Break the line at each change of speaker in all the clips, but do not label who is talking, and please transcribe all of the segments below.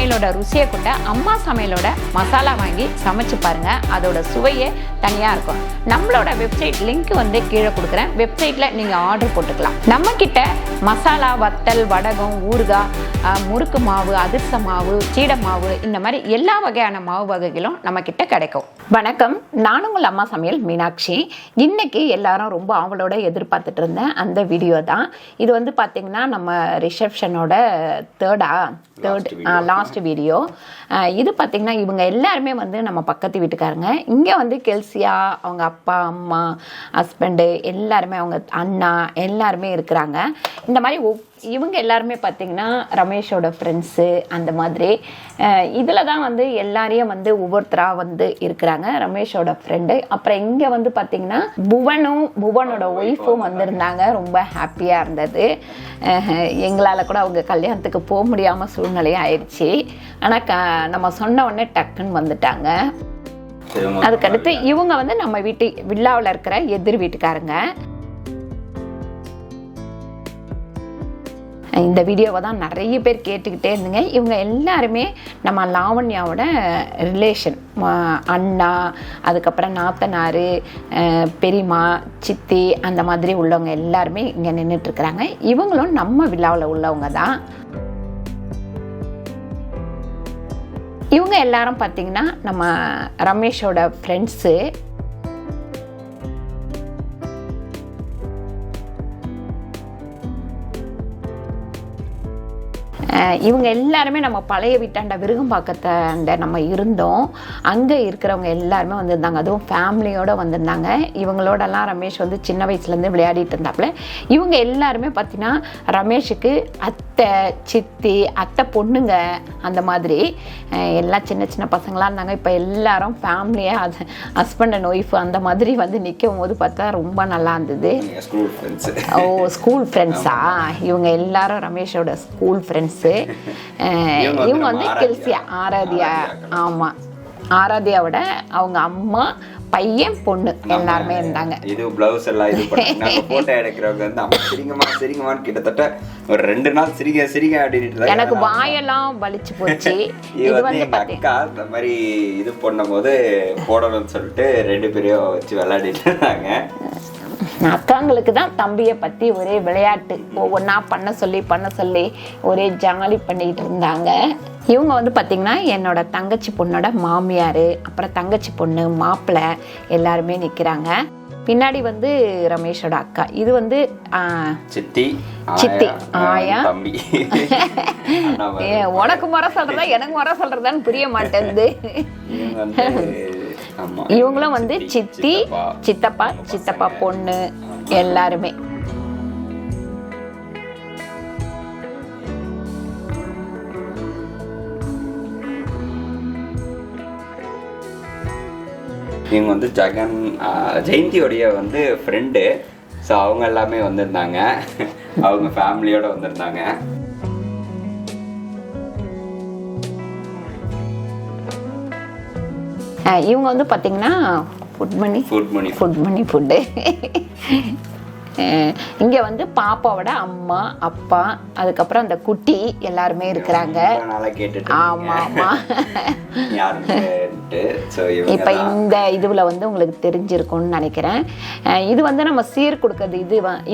சமையலோட ருசியை கொண்ட அம்மா சமையலோட மசாலா வாங்கி சமைச்சு பாருங்க. அதோட சுவையே தனியாக இருக்கும். நம்மளோட வெப்சைட் லிங்க் வந்து கீழே கொடுக்குறேன். வெப்சைட்டில் நீங்கள் ஆர்டர் போட்டுக்கலாம். நம்மக்கிட்ட மசாலா, வத்தல், வடகம், ஊறுகாய், முறுக்கு மாவு, அதிர்ச மாவு, சீடை மாவு, இந்த மாதிரி எல்லா வகையான மாவு வகைகளும் நம்மக்கிட்ட கிடைக்கும். வணக்கம், நான் உங்கள் அம்மா சமையல் மீனாட்சி. இன்னைக்கு எல்லாரும் ரொம்ப ஆவலோட எதிர்பார்த்துட்டு இருந்தேன் அந்த வீடியோ தான். இது வந்து பார்த்தீங்கன்னா நம்ம ரிசப்ஷனோட லாஸ்ட் வீடியோ. இது பார்த்தீங்கன்னா இவங்க எல்லாருமே வந்து நம்ம பக்கத்து வீட்டுக்காரங்க. இங்கே வந்து கெல்சியா, அவங்க அப்பா, அம்மா, ஹஸ்பண்டு எல்லாருமே, அவங்க அண்ணா எல்லாருமே இருக்கிறாங்க. இந்த மாதிரி இவங்க எல்லாருமே பார்த்தீங்கன்னா ரமேஷோட ஃப்ரெண்ட்ஸு. அந்த மாதிரி இதில் தான் வந்து எல்லாரையும் வந்து ஒவ்வொருத்தராக வந்து இருக்கிறாங்க. ரமேஷோட ஃப்ரெண்டு. அப்புறம் இங்கே வந்து பார்த்தீங்கன்னா புவனோட ஒய்ஃபும் வந்திருந்தாங்க. ரொம்ப ஹாப்பியாக இருந்தது. எங்களால் கூட அவங்க கல்யாணத்துக்கு போக முடியாமல் சூழ்நிலையும் ஆயிடுச்சு. ஆனால் நம்ம சொன்ன உடனே டக்குன்னு வந்துட்டாங்க. அதுக்கடுத்து இவங்க வந்து நம்ம வில்லாவில் இருக்கிற எதிர் வீட்டுக்காரங்க. இந்த வீடியோவை தான் நிறைய பேர் கேட்டுக்கிட்டே இருந்துங்க. இவங்க எல்லாருமே நம்ம லாவண்யாவோட ரிலேஷன். அண்ணா, அதுக்கப்புறம் நாத்தனார், பெரியம்மா, சித்தி, அந்த மாதிரி உள்ளவங்க எல்லாருமே இங்கே நின்றுட்டுருக்குறாங்க. இவங்களும் நம்ம விழாவில் உள்ளவங்க தான். இவங்க எல்லாரும் பார்த்திங்கன்னா நம்ம ரமேஷோட ஃப்ரெண்ட்ஸு. இவங்க எல்லாருமே நம்ம பழைய வீட்டாண்ட விருகம்பாக்கத்தாண்ட நம்ம இருந்தோம். அங்கே இருக்கிறவங்க எல்லாருமே வந்திருந்தாங்க. அதுவும் ஃபேமிலியோடு வந்திருந்தாங்க. இவங்களோடலாம் ரமேஷ் வந்து சின்ன வயசுலேருந்து விளையாடிட்டு இருந்தாப்புல. இவங்க எல்லாருமே பார்த்தீங்கன்னா ரமேஷுக்கு அத்தை, சித்தி, அத்தை பொண்ணுங்க, அந்த மாதிரி எல்லாம் சின்ன சின்ன பசங்களாக இருந்தாங்க. இப்போ எல்லாரும் ஃபேமிலியாக அது ஹஸ்பண்ட் அண்ட் ஒய்ஃப் அந்த மாதிரி வந்து நிற்கும் போது பார்த்தா ரொம்ப நல்லா இருந்தது. ஸ்கூல் ஃப்ரெண்ட்ஸா? இவங்க எல்லாரும் ரமேஷோட ஸ்கூல் ஃப்ரெண்ட்ஸு. இவங்க வந்து கெல்சியா, ஆராத்யா. ஆமாம், ஆராத்யாவோட அவங்க அம்மா, பையன், பொண்ணு எல்லாருமே இருந்தாங்க.
இது பிளவுஸ் எல்லாம் இது பண்ணாங்க. போட்டோ எடுக்கிறவங்க வந்து அம்மா சிரிங்கமான்னு கிட்டத்தட்ட ஒரு 2 நாள் சிரிங்க அப்படின்ட்டு
எனக்கு வாயெல்லாம் வலிச்சு போச்சு.
இது வந்து எங்க அக்கா இந்த மாதிரி இது பண்ணும்போது போடணும்னு சொல்லிட்டு 2 பேரையும் வச்சு விளையாடிட்டு இருந்தாங்க.
அக்காங்களுக்கு தான் தம்பியை பற்றி ஒரே விளையாட்டு. ஒவ்வொன்றா பண்ண சொல்லி ஒரே ஜாலி பண்ணிகிட்டு இருந்தாங்க. இவங்க வந்து பார்த்திங்கன்னா என்னோட தங்கச்சி பொண்ணோட மாமியார், அப்புறம் தங்கச்சி பொண்ணு, மாப்பிள்ளை எல்லாருமே நிற்கிறாங்க. பின்னாடி வந்து ரமேஷோட அக்கா. இது வந்து சித்தி, ஆயா. உனக்கு முறை சொல்கிறதா எனக்கு முறை சொல்கிறதான்னு புரிய மாட்டேங்குது. இவங்களும் வந்து சித்தி, சித்தப்பா பொண்ணு எல்லாருமே.
இவங்க வந்து ஜெயந்தியோடைய வந்து ஃப்ரெண்டு. ஸோ அவங்க எல்லாமே வந்திருந்தாங்க. அவங்க ஃபேமிலியோட வந்திருந்தாங்க.
இவங்க வந்து பார்த்தீங்கன்னா ஃபுட்டு. இங்கே வந்து பாப்பாவோட அம்மா, அப்பா, அதுக்கப்புறம் அந்த குட்டி எல்லாருமே இருக்கிறாங்க. ஆமாம். இப்போ இந்த இதுவில் வந்து உங்களுக்கு தெரிஞ்சிருக்கும்னு நினைக்கிறேன். இது வந்து நம்ம சீர் கொடுக்கறது.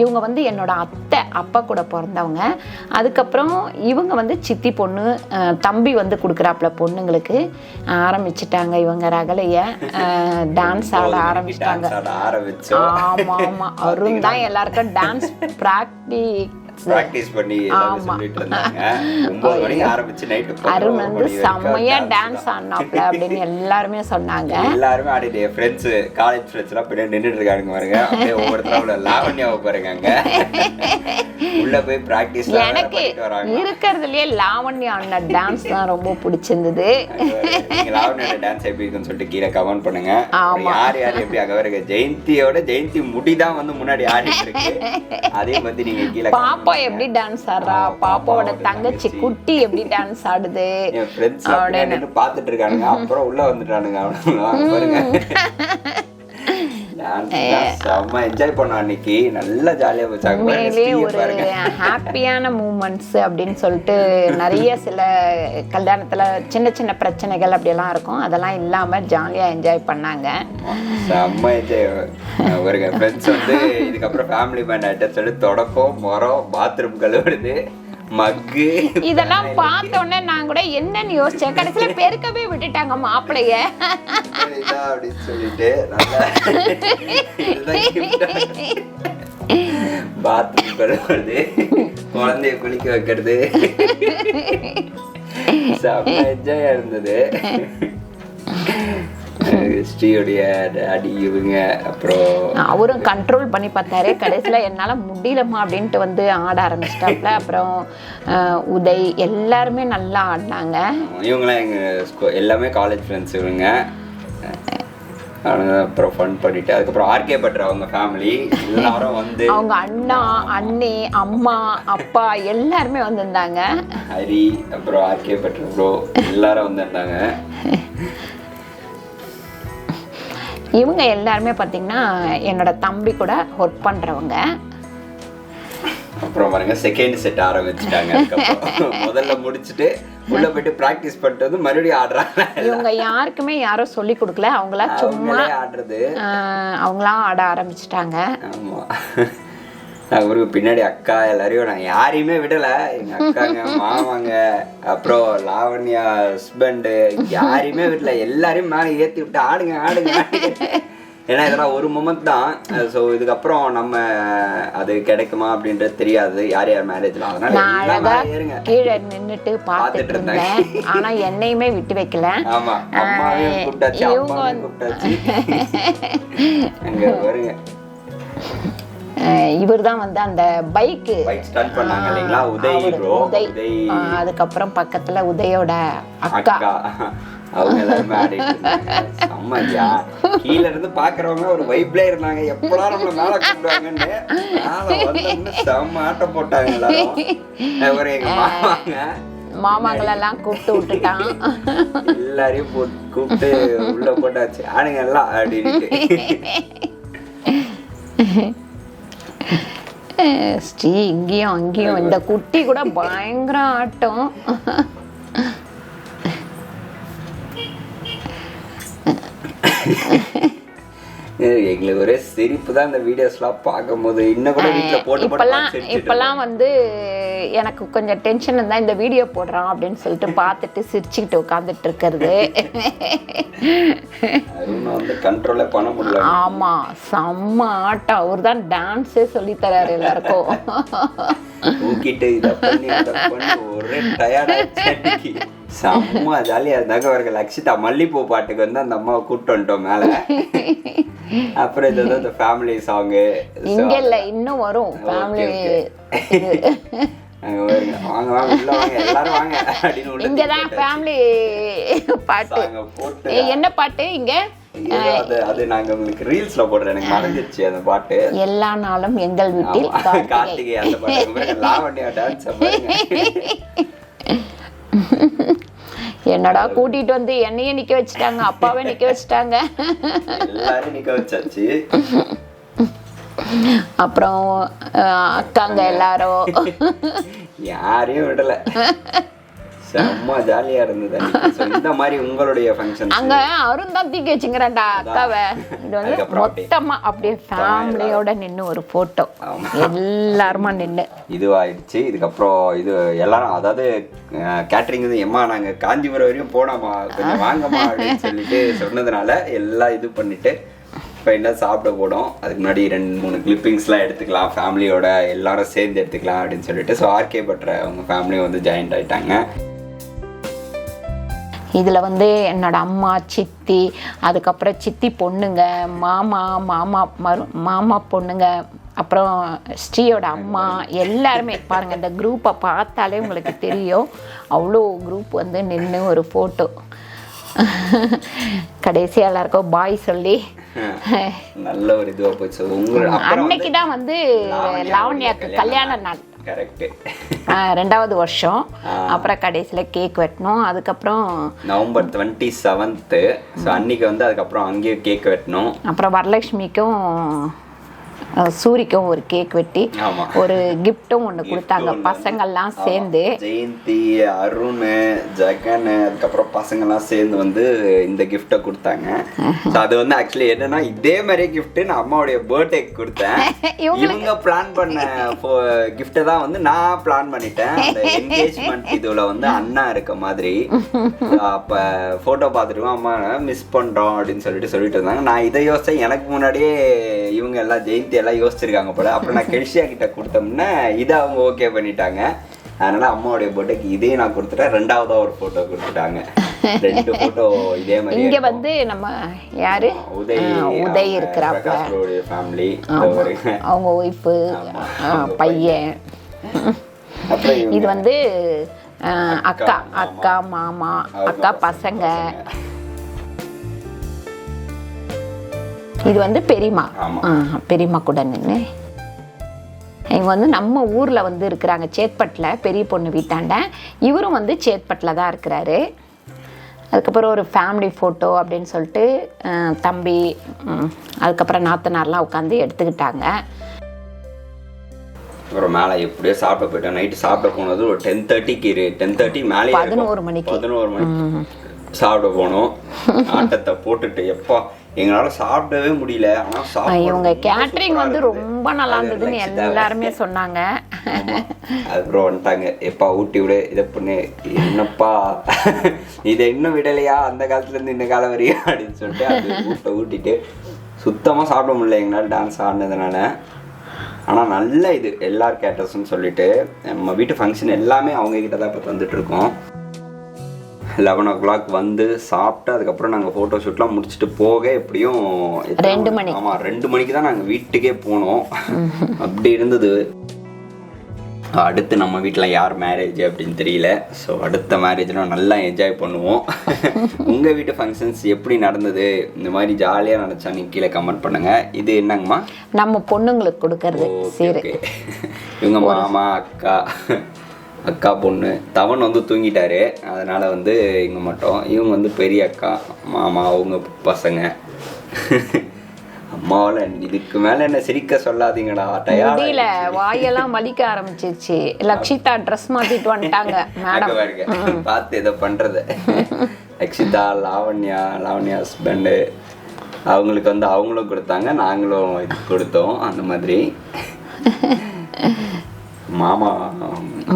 இவங்க வந்து என்னோட அத்தை, அப்பா கூட பிறந்தவங்க. அதுக்கப்புறம் இவங்க வந்து சித்தி பொண்ணு, தம்பி வந்து கொடுக்குறாப்புல பொண்ணுங்களுக்கு. ஆரம்பிச்சிட்டாங்க இவங்க ரகலைய டான்ஸ் ஆட ஆரம்பிச்சிட்டாங்க. ஆமாம், அருண் தான் எல்லாருக்கும் டான்ஸ் பிராக்டிஸ்
பண்ணி சொல்லிட்டு இருந்தாங்க. 9 மணிக்கு ஆரம்பிச்சு நைட்
அருண் வந்து செம்மையா டான்ஸ் ஆடினாப்ல அப்படின்னு எல்லாருமே சொன்னாங்க.
எல்லாருமே ஆடிட்டு ஃப்ரெண்ட்ஸ், காலேஜ் ஃப்ரெண்ட்ஸ் எல்லாம் பின்னாடி நின்றுட்டு இருக்காங்க பாருங்க. அப்படியே ஒவ்வொருத்தரா லாவண்யாவை பாருங்க. உள்ள போய் பிராக்டிஸ்
எனக்கு இருக்கிறதுலயே லாவண்யா ஆடின டான்ஸ் தான் ரொம்ப பிடிச்சிருந்தது.
லாவண்யோட டான்ஸ் எப்படி இருக்குன்னு சொல்லிட்டு கீழே கமெண்ட் பண்ணுங்க. யார் எப்படி அங்க வருங்க. ஜெயந்தி முடிதான் வந்து முன்னாடி ஆடிட்டு இருக்கு. அதே மாதிரி நீங்க கீழே
பாப்பா எப்படி டான்ஸ் ஆடுறா, பாப்பாவோட தங்கச்சி குட்டி எப்படி டான்ஸ் ஆடுது
பாத்துட்டு இருக்கானுங்க. அப்புறம் உள்ள வந்துட்டானுங்க. பாருங்க செம்ம என்ஜாய் பண்ணோம் அன்னைக்கு. நல்லா ஜாலியா போச்சு.
உண்மையிலே ஒரு ஹாப்பியான மூமெண்ட்ஸ் அப்படின்னு சொல்லிட்டு நிறைய சில கல்யாணத்துல சின்ன சின்ன பிரச்சனைகள் அப்படியெல்லாம் இருக்கும், அதெல்லாம் இல்லாம ஜாலியா என்ஜாய் பண்ணாங்க.
செம்ம என்ஜாய். ஒரு ஃப்ரெண்ட்ஸ் வந்து இதுக்கப்புறம் ஃபேமிலி பேண்ட் ஆயிட்ட சொல்லி தொடக்கம் மரம் பாத்ரூம் கழுவுறது மக்கு
இதெல்லாம் பார்த்த உடனே நான் கூட என்னன்னு யோசிச்சேன். கடைசியில பெருக்கவே விட்டுட்டாங்க மாப்பிள்ளைய
அப்படின்னு சொல்லிட்டு பாத்ரூம் கழுவுறது குழந்தைய குளிக்க வைக்கிறது செம்ம என்ஜாயா இருந்தது. ஸ்ரீயோடைய டாடி இவங்க அப்புறம்
அவரும் கண்ட்ரோல் பண்ணி பார்த்தாரு. கடைசியில என்னால முடியலமா அப்படின்ட்டு வந்து ஆட ஆரம்பிச்சிட்டாப்ல. அப்புறம் உதய் எல்லாருமே நல்லா ஆடினாங்க.
இவங்களாம் எங்க எல்லாமே காலேஜ் ஃப்ரெண்ட்ஸ் இவங்க. அப்புறம் ஃபன் பண்ணிட்டு அதுக்கப்புறம் ஆர்கே பட்ற அவங்க ஃபேமிலி எல்லாரும் வந்து
அவங்க அண்ணா அண்ணி அம்மா அப்பா எல்லாருமே வந்திருந்தாங்க.
ஹரி அப்புறம் ஆர்கே பட்ற ப்ரோ எல்லாரும் வந்திருந்தாங்க.
இவங்க எல்லாருமே பார்த்தீங்கன்னா என்னோட தம்பி கூட ஒர்க் பண்ணுறவங்க.
அப்புறம் பாருங்க செகண்ட் செட் ஆரம்பிச்சுட்டாங்க. முதல்ல முடிச்சுட்டு உள்ள போயிட்டு ப்ராக்டிஸ் பண்ணிட்டு வந்து மறுபடியும் ஆடுறாங்க.
இவங்க யாருக்குமே யாரும் சொல்லி கொடுக்கல, அவங்களா சும்மா
ஆடுறது
அவங்களாம் ஆட ஆரம்பிச்சிட்டாங்க.
ஆமா, அவருக்கு பின்னாடி அக்கா எல்லாரையும் நான் யாரையுமே விடல. எங்க அக்காங்க மாமாங்க அப்புறம் லாவண்யா ஹஸ்பண்டு யாரையுமே விடல. எல்லாரையும் மேலே ஏற்றி விட்டு ஆடுங்க ஆடுங்க. ஏன்னா இதெல்லாம் ஒரு மொமெண்ட் தான். ஸோ இதுக்கப்புறம் நம்ம அது கிடைக்குமா அப்படின்றது தெரியாது யார் யார் மேரேஜ்ல. அதனால
கீழே நின்றுட்டு பார்த்துட்டு இருந்தேன். ஆனா என்னையுமே விட்டு வைக்கல.
ஆமா, அம்மாவையும் கூப்பிட்டாச்சு அம்மாவையும் கூப்பிட்டாச்சு. அங்க வருங்க.
இவர் தான் வந்து அந்த பைக்
ஸ்டார்ட் பண்ணாங்க இல்லைங்களா, உதய்.
அதுக்கப்புறம் பக்கத்துல உதயோட அக்கா
அவங்க எல்லாரும் ஆடிட்டு கீழ இருந்து பாக்குறவங்க ஒரு வைப்ல இருந்தாங்க. எப்படா நம்மள மேல கூப்பிடுவாங்கன்னு செம்ம ஆட்டம் போட்டாங்க எல்லாரும். எங்க
மாமாங்களெல்லாம் கூப்பிட்டு விட்டுட்டான்.
எல்லாரையும் கூப்பிட்டு உள்ள போட்டாச்சு ஆடுங்க எல்லாம் அப்படின்னு.
ஸ்ரீ இங்கேயும் அங்கேயும் இந்த குட்டி கூட பயங்கர ஆட்டம்.
எங்களுக்கு ஒரே சிரிப்பு தான் இந்த வீடியோஸ்லாம் பார்க்கும்போது. இன்னும் கூட வீட்டில் போட்டு
இப்பெல்லாம் வந்து எனக்கு கொஞ்சம் டென்ஷன் இருந்தால் இந்த வீடியோ போடுறான் அப்படின்னு சொல்லிட்டு பார்த்துட்டு சிரிச்சுக்கிட்டு உட்காந்துட்டு இருக்கிறது.
வந்து கண்ட்ரோலே பண்ண முடியல.
ஆமா, செம்ம ஆட்டம். அவர் தான் டான்ஸே சொல்லி தராரு எல்லாருக்கும்.
தூக்கிட்டு இதை பண்ணி ஒரே டயர்டாச்சு. செம்ம ஜாலியா இருந்தாங்க. அவர்கள் அக்ஷிதா மல்லிப்பூ பாட்டுக்கு வந்து அந்த அம்மாவை கூப்பிட்டு வந்துட்டோம் மேல. அப்புறம் இது வந்து இந்த ஃபேமிலி சாங்கு
இங்க இல்ல, இன்னும் வரும் ஃபேமிலி.
வாங்க வாங்க உள்ள வாங்க எல்லாரும் வாங்க அப்படின்னு
இங்கதான் ஃபேமிலி பாட்டு. என்ன பாட்டு இங்க?
அது நாங்க உங்களுக்கு ரீல்ஸ்ல போடுறேன், எனக்கு மறந்துருச்சு அந்த பாட்டு.
எல்லா நாளும் எங்கள் வீட்டில்
கார்த்திகை அந்த பாட்டு. லாவண்யா டான்ஸ்.
என்னடா கூட்டிட்டு வந்து என்னையே நிக்க வச்சுட்டாங்க, அப்பாவே நிக்க வச்சுட்டாங்க,
எல்லாரும் நிக்க வச்சாச்சு.
அப்புறம் அக்காங்க எல்லாரும்
யாரையும் விடல. செம்ம ஜாலியா இருந்தது. இந்த மாதிரி உங்களுடைய ஃபங்க்ஷன்
அங்க அருண் தான் தூக்கி வச்சுங்கிறான்டா அக்காவை. இது வந்து மொத்தமா அப்படியே ஃபேமிலியோட நின்று ஒரு போட்டோ எல்லாருமா நின்று
இதுவாயிடுச்சு. இதுக்கப்புறம் இது எல்லாரும் அதாவது கேட்டரிங் வந்து எம்மா நாங்க காஞ்சிபுரம் வரையும் போனோமா கொஞ்சம் வாங்கம்மா அப்படின்னு சொல்லிட்டு சொன்னதுனால எல்லாம் இது பண்ணிட்டு இப்போ என்ன சாப்பிட போடும். அதுக்கு முன்னாடி 2-3 கிளிப்பிங்ஸ்லாம் எடுத்துக்கலாம், ஃபேமிலியோட எல்லாரும் சேர்ந்து எடுத்துக்கலாம் அப்படின்னு சொல்லிட்டு. ஸோ ஆர்கே பட்ற அவங்க ஃபேமிலியும் வந்து ஜாயின்ட் ஆகிட்டாங்க.
இதில் வந்து என்னோட அம்மா, சித்தி, அதுக்கப்புறம் சித்தி பொண்ணுங்க, மாமா பொண்ணுங்க, அப்புறம் ஸ்ரீயோட அம்மா எல்லாருமே பாருங்கள். இந்த குரூப்பை பார்த்தாலே உங்களுக்கு தெரியும், அவ்வளோ குரூப் வந்து நின்று ஒரு ஃபோட்டோ. கடைசியாக எல்லாருக்கும் பாய் சொல்லி
நல்ல ஒரு இதுவாக போச்சு.
அன்னைக்கு தான் வந்து லாவண்யாவுக்கு கல்யாண நாள்.
கரெக்ட்.
2வது வருஷம். அப்புறம் கடைசியில் கேக் வெட்டணும். அதுக்கப்புறம்
நவம்பர் 27th. ஸோ அன்னைக்கு வந்து அதுக்கப்புறம் அங்கேயே கேக் வெட்டணும்.
அப்புறம் வரலட்சுமிக்கும் சூரிக்கும் ஒரு கேக் வெட்டி ஒரு கிஃப்ட்டும் ஒன்று கொடுத்தாங்க பசங்கள்லாம் சேர்ந்து.
ஜெயந்தி, அருண், ஜெகன், அதுக்கப்புறம் பசங்கள்லாம் சேர்ந்து வந்து இந்த கிஃப்டை கொடுத்தாங்க. ஸோ அது வந்து ஆக்சுவலி என்னன்னா இதே மாதிரி கிஃப்ட் நான் அம்மாவுடைய பர்த்டேக்கு கொடுத்தேன். இவங்க பிளான் பண்ண கிஃப்டை தான் வந்து நான் பிளான் பண்ணிட்டேன். அந்த என்கேஜ்மெண்ட் இதுல வந்து அண்ணா இருக்க மாதிரி. அப்ப போட்டோ பார்த்துட்டு அம்மா மிஸ் பண்றோம் அப்படின்னு சொல்லிட்டு இருந்தாங்க. நான் இதை யோசிச்சேன். எனக்கு முன்னாடியே இவங்க எல்லாம் ஜெயந்தி எல்லாம் யோசிச்சிருக்காங்க போல. அப்புறம் நான் கெல்சியா கிட்ட கொடுத்தோம்னா இதை அவங்க ஓகே பண்ணிட்டாங்க. அதனால அம்மாவுடைய போட்டோக்கு இதே நான் கொடுத்துட்டேன். 2வதா ஒரு போட்டோ கொடுத்துட்டாங்க. 2 போட்டோ இதே மாதிரி. இங்க
வந்து நம்ம யாரு உதய் இருக்கிறாங்க
ஃபேமிலி,
அவங்க ஒய்ஃப், பையன். இது வந்து அக்கா, மாமா, அக்கா பசங்க. இது வந்து பெரியம்மா கூட நின்று இவங்க வந்து நம்ம ஊரில் வந்து இருக்கிறாங்க, சேத்பட்டில், பெரிய பொண்ணு வீட்டாண்ட. இவரும் வந்து சேத்பட்டில் தான் இருக்கிறாரு. அதுக்கப்புறம் ஒரு ஃபேமிலி ஃபோட்டோ அப்படின்னு சொல்லிட்டு தம்பி, அதுக்கப்புறம் நாத்தனார்லாம் உட்காந்து எடுத்துக்கிட்டாங்க.
அப்புறம் மேலே எப்படியோ சாப்பிட போயிட்டோம். நைட்டு சாப்பிட போனது ஒரு 10:30 மேலே
11 மணிக்கு
சாப்பிட போனோம். ஆட்டத்தை போட்டுட்டு எப்பா எங்களால சாப்பிடவே முடியல. ஆனா
இவங்க கேட்டரிங் வந்து ரொம்ப நல்லா இருந்ததுன்னு எல்லாருமே சொன்னாங்க.
அதுக்கப்புறம் வந்துட்டாங்க, எப்பா ஊட்டி விடு, இதை பண்ணு, என்னப்பா இதை இன்னும் விடலையா அந்த காலத்துல இருந்து இந்த காலம் வரையா அப்படின்னு சொல்லிட்டு அது ஊட்டிட்டு சுத்தமா சாப்பிட முடியல எங்களால் டான்ஸ் ஆடினதுனால. ஆனால் நல்ல இது எல்லார் கேட்டர்ஸ்ன்னு சொல்லிட்டு நம்ம வீட்டு ஃபங்க்ஷன் எல்லாமே அவங்க கிட்ட தான் இப்போ வந்துட்டு இருக்கோம். 11 o'clock வந்து சாப்பிட்டு அதுக்கப்புறம் நாங்கள் ஃபோட்டோ ஷூட்லாம் முடிச்சுட்டு போக எப்படியும்
2 மணி.
ஆமாம் 2 மணிக்கு தான் நாங்கள் வீட்டுக்கே போனோம். அப்படி இருந்தது. அடுத்து நம்ம வீட்டில் யார் மேரேஜ் அப்படின்னு தெரியல. ஸோ அடுத்த மேரேஜ்லாம் நல்லா என்ஜாய் பண்ணுவோம். உங்கள் வீட்டு ஃபங்க்ஷன்ஸ் எப்படி நடந்தது, இந்த மாதிரி ஜாலியாக நினச்சா நீங்கள் கீழே கமெண்ட் பண்ணுங்க. இது என்னங்கம்மா?
நம்ம பொண்ணுங்களுக்கு கொடுக்கறது. சரி,
இவங்க மாமா, அக்கா பொண்ணு. தவன் வந்து தூங்கிட்டாரு, அதனால வந்து இவங்க மட்டும். இவங்க வந்து பெரிய அக்கா, மாமா, அவங்க பசங்க. அம்மாவால இதுக்கு மேல என்ன சிரிக்க சொல்லாதீங்கடா, டயர்டா
வாயெல்லாம் வலிக்க ஆரம்பிச்சிருச்சு. லக்ஷிதா ட்ரெஸ் மாத்திட்டு வந்துட்டாங்க மேடம்.
பார்த்து இதை பண்றது. லக்ஷிதா, லாவண்யா ஹஸ்பண்டு, அவங்களுக்கு வந்து அவங்களும் கொடுத்தாங்க, நாங்களும் இது கொடுத்தோம். அந்த மாதிரி மாமா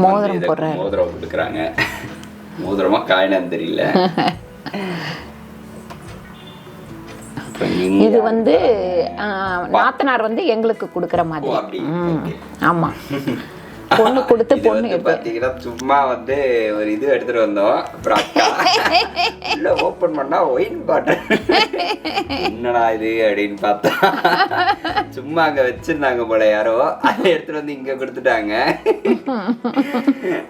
மோதிரம்
கொடுக்குறாங்க. மோதிரமா காயினான்னு தெரியல.
இது வந்து நாத்தனார் வந்து எங்களுக்கு கொடுக்குற மாதிரி. ஆமா, பொண்ணு கொடுத்து பொண்ணு
பாத்தீங்கன்னா சும்மா வந்து ஒரு இது எடுத்துட்டு வந்தோம். அப்புறம் அக்கா இல்ல ஓபன் பண்ணா ஒயின் பாட்டில், என்னடா இது அப்படின்னு பார்த்தா சும்மா அங்க வச்சிருந்தாங்க போல யாரோ, அதை எடுத்துட்டு வந்து இங்க கொடுத்துட்டாங்க.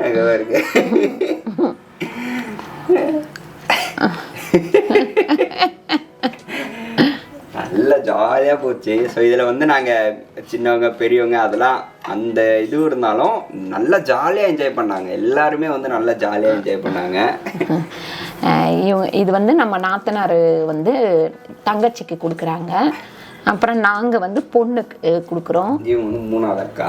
அங்க பாருங்க. நல்ல ஜாலியாக போச்சு. ஸோ இதில் வந்து நாங்கள் சின்னவங்க பெரியவங்க அதெல்லாம் அந்த இது இருந்தாலும் நல்லா ஜாலியாக என்ஜாய் பண்ணாங்க. எல்லாருமே வந்து நல்லா ஜாலியாக என்ஜாய் பண்ணாங்க.
இது வந்து நம்ம நாத்தனார் வந்து தங்கச்சிக்கு கொடுக்குறாங்க. அப்புறம் நாங்கள் வந்து பொண்ணுக்கு கொடுக்குறோம்.
இவங்க வந்து 3வது அக்கா.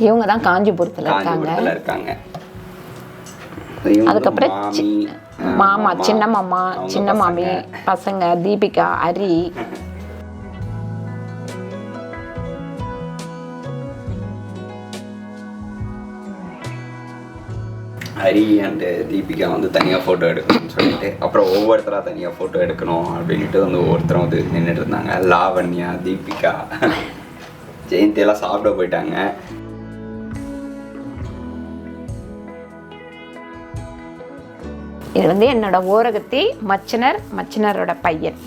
இவங்க தான் காஞ்சிபுரத்தில் இருக்காங்க. அதுக்கப்புறம் மாமா, சின்ன மாமா, சின்ன மாமி, பசங்க தீபிகா, ஹரி.
ஹரி அண்ட் தீபிகா வந்து தனியாக ஃபோட்டோ எடுக்கணும்னு சொல்லிட்டு, அப்புறம் ஒவ்வொருத்தராக தனியாக ஃபோட்டோ எடுக்கணும் அப்படின்ட்டு வந்து ஒவ்வொருத்தரும் வந்து நின்றுட்டு இருந்தாங்க. லாவண்யா, தீபிகா, ஜெயந்தி எல்லாம் சாப்பிட போயிட்டாங்க.
இது வந்து என்னோட ஓரகத்தி மச்சினரோட பையன்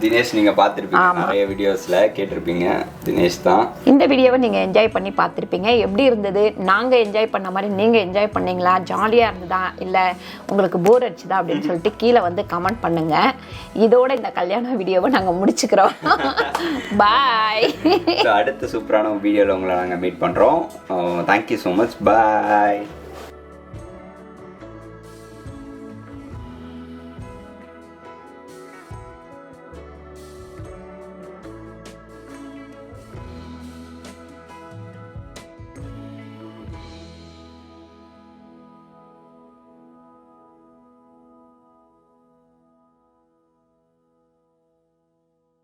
தினேஷ் நீங்கள் பார்த்துருப்பீங்க நிறைய வீடியோஸில் கேட்டிருப்பீங்க. தினேஷ் தான்.
இந்த வீடியோவை நீங்கள் என்ஜாய் பண்ணி பார்த்துருப்பீங்க. எப்படி இருந்தது? நாங்கள் என்ஜாய் பண்ண மாதிரி நீங்கள் என்ஜாய் பண்ணீங்களா? ஜாலியாக இருந்ததா இல்லை உங்களுக்கு போர் அடிச்சுதா அப்படின்னு சொல்லிட்டு கீழே வந்து கமெண்ட் பண்ணுங்கள். இதோட இந்த கல்யாண வீடியோவை நாங்கள் முடிச்சுக்கிறோம். பாய்.
அடுத்த சூப்பரான வீடியோவில் உங்களை நாங்கள் மீட் பண்ணுறோம். Thank you so much. பாய்.